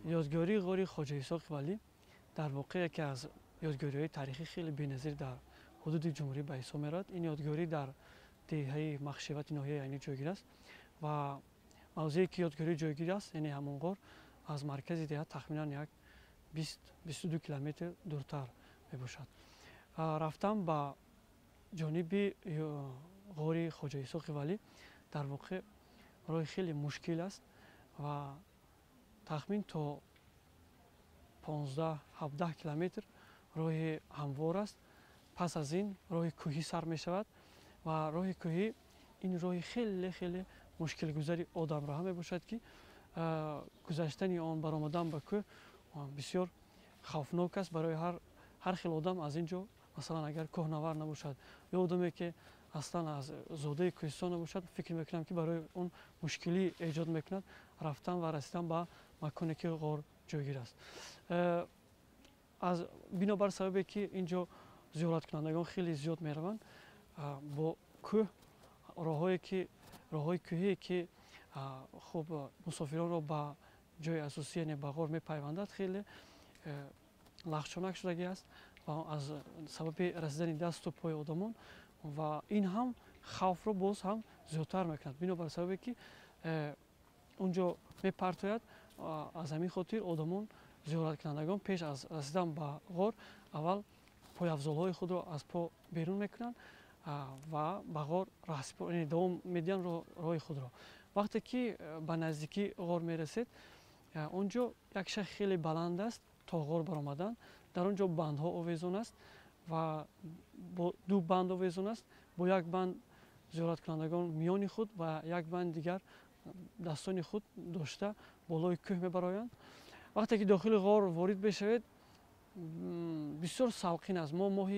یادگاری غار خواجه اسحاق ولی در واقع یکی از یادگاری‌های تاریخی خیلی بی‌نظیر در حدود جمهوری به حساب می‌رود. این یادگاری در دهه مخشبت ناحیه عینی جایگیر است و موضعی که یادگاری جایگیر است یعنی همون غار از مرکز دهه تخمینا یک 20-22 کیلومتر دورتر میباشد. رفتن به جانب غار خواجه اسحاق ولی در واقع راه خیلی مشکل است و تخمین تا 15-17 کیلومتر راه هموار است. پس از این راه کوهی سر می شود و راه کوهی این راه خیلی مشکل گذاری آدم راه می باشد که گذشتن آن برآمدن به کوه بسیار خوفناک است برای هر خیل آدم. از اینجا مثلا اگر کوهنورد نباشد یا آدمی که اصلا از زاده کوهستان نباشد فکر میکنم که برای اون مشکلی ایجاد میکند رفتن و رسیدن به مکانی که غار جایگیر است. از بنابر سببی که اینجا زیارت کنندگان خیلی زیاد میروند با کوه راههای کوهی که خوب مسافران را به جای اساسی یعنی به غار میپیوندد خیلی لغزشناک شدگی است و از سبب رسیدن دست و پای آدمان و این هم خوف را باز هم زیادتر میکند بنابر سببی که اونجا میپرتاید. از همین خاطر آدمان زیارت کنندگان پیش از رسیدن به غار اول پای افضل‌های خود را از پا بیرون میکنند و به غار دوام میدن راه خود را. وقتی که به نزدیکی غار میرسید اونجا یک شاخ خیلی بلند است تا غار برآمدن. در اونجا بندها آویزان است و با دو بند آویزان است. با یک بند زیارت کنندگان میان خود و یک بند دیگر دستان خود داشته بالای کوه میبرایند. وقتی که داخل غار وارد بشوید بسیار سوقین است. ما ماه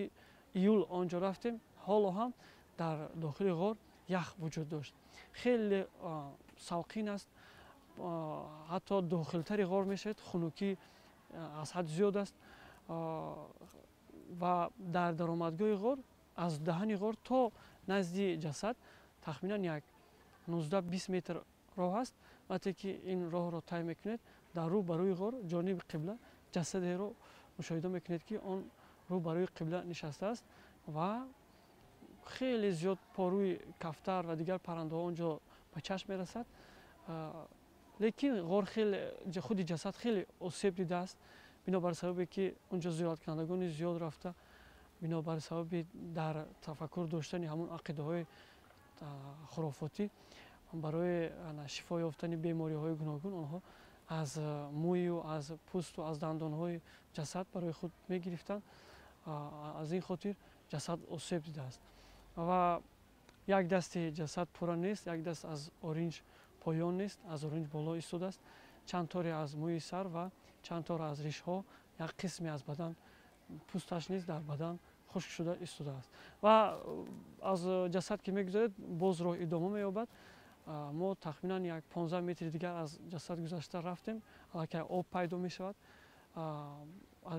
ایول آنجا رفتیم حالا هم در داخل غار یخ وجود داشت. خیلی سوقین است. حتی داخلتر غار میشد خنکی از حد زیاد است و در درآمدگاه غار از دهن غار تا نزدیک جسد تخمینا یک 19-20 متر راه است. وقتی که این راه را طی میکنید در رو بروی غار جانب قبله جسدی را مشاهده میکنید که آن رو بروی قبله نشسته است و خیلی زیاد پاروی کفتر و دیگر پرنده ها آنجا به چشم میرسد. لیکن غار خیلی خود جسد خیلی آسیب دیده است بنابر سببی که اونجا زیارت کنندگان زیاد رفته بنابر سبب در تفکر داشتن همون عقیده های خرافاتی برای شفا یافتن بیماری های گوناگون آنها از موی و از پوست و از دندان های جسد برای خود می گرفتند. از این خاطر جسد آسیب دیده است و یک دست جسد پورا نیست، یک دست از اورنج پایان نیست، از اورنج بالا ایستاده است. چند تاری از موی سر و چند تار از ریش ها یک قسمی از بدن پوستش نیز در بدن خشک شده ایستاده است و از جسد که میگذارید باز راه ادامه مییابد. ما تخمینا یک 15 متر دیگر از جسد گذشته رفتیم البته آب پیدا می شود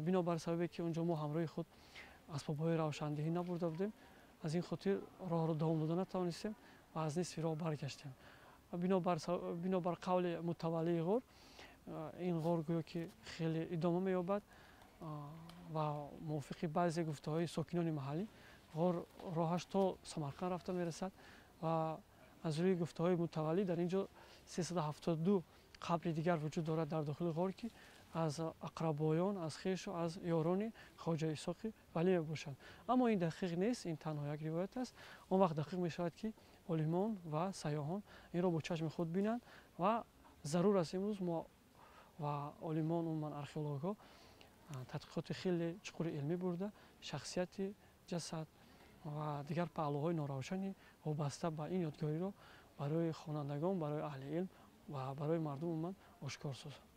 بنابر سببی که اونجا ما همراه خود اسباب‌های روشندهی نبرده بودیم از این خاطر راه را دوام دادن نتوانستیم و از نصف راه برگشتیم. بنابر قول متولی غار این غار گویا که خیلی ادامه مییابد و موافق بعضی گفته‌های ساکنان محلی غار راهش تا سمرقند رفته میرسد و از روی گفته‌های متولی در اینجا 372 قبر دیگر وجود دارد در داخل غار که از اقربایان از خویش و از یاران خواجه اسحاق ولی باشند. اما این دقیق نیست، این تنها یک روایت است. آن وقت دقیق می شود که عالمان و سیاحان این را با چشم خود بینند و ضرور است امروز ما و عالمان و من ارخئولوژها تحقیقات خیلی چقور علمی برده شخصیت جسد و دیگر پهلوهای ناروشنی وابسته به این یادگاری را برای خوانندگان، برای اهل علم و برای مردم من آشکار سازد.